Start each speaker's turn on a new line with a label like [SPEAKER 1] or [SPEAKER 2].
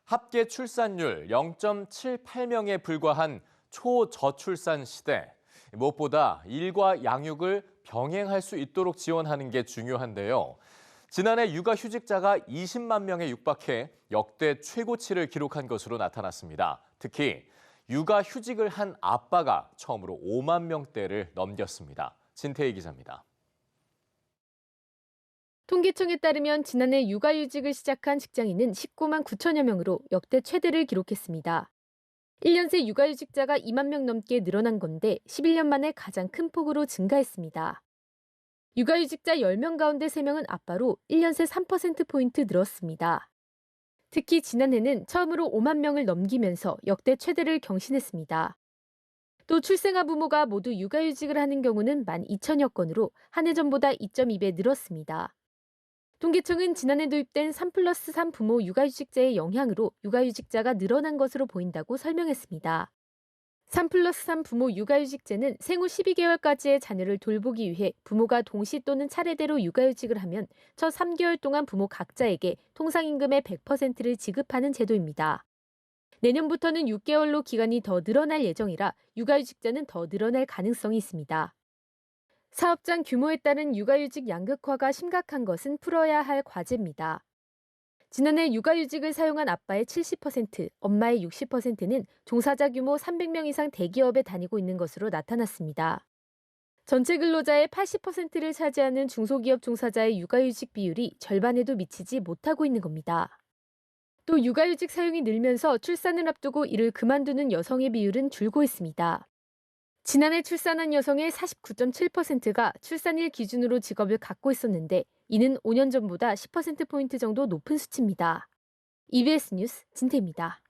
[SPEAKER 1] 합계 출산율 0.78명에 불과한 초저출산 시대. 무엇보다 일과 양육을 병행할 수 있도록 지원하는 게 중요한데요. 지난해 육아휴직자가 20만 명에 육박해 역대 최고치를 기록한 것으로 나타났습니다. 특히 육아휴직을 한 아빠가 처음으로 5만 명대를 넘겼습니다. 진태희 기자입니다.
[SPEAKER 2] 통계청에 따르면 지난해 육아휴직을 시작한 직장인은 19만 9천여 명으로 역대 최대를 기록했습니다. 1년 새 육아휴직자가 2만 명 넘게 늘어난 건데 11년 만에 가장 큰 폭으로 증가했습니다. 육아휴직자 10명 가운데 3명은 아빠로 1년 새 3%포인트 늘었습니다. 특히 지난해는 처음으로 5만 명을 넘기면서 역대 최대를 경신했습니다. 또 출생아 부모가 모두 육아휴직을 하는 경우는 12,000여 건으로 한 해 전보다 2.2배 늘었습니다. 통계청은 지난해 도입된 3+3 부모 육아휴직제의 영향으로 육아휴직자가 늘어난 것으로 보인다고 설명했습니다. 3+3 부모 육아휴직제는 생후 12개월까지의 자녀를 돌보기 위해 부모가 동시 또는 차례대로 육아휴직을 하면 첫 3개월 동안 부모 각자에게 통상임금의 100%를 지급하는 제도입니다. 내년부터는 6개월로 기간이 더 늘어날 예정이라 육아휴직자는 더 늘어날 가능성이 있습니다. 사업장 규모에 따른 육아휴직 양극화가 심각한 것은 풀어야 할 과제입니다. 지난해 육아휴직을 사용한 아빠의 70%, 엄마의 60%는 종사자 규모 300명 이상 대기업에 다니고 있는 것으로 나타났습니다. 전체 근로자의 80%를 차지하는 중소기업 종사자의 육아휴직 비율이 절반에도 미치지 못하고 있는 겁니다. 또 육아휴직 사용이 늘면서 출산을 앞두고 이를 그만두는 여성의 비율은 줄고 있습니다. 지난해 출산한 여성의 49.7%가 출산일 기준으로 직업을 갖고 있었는데 이는 5년 전보다 10%포인트 정도 높은 수치입니다. EBS 뉴스 진태입니다.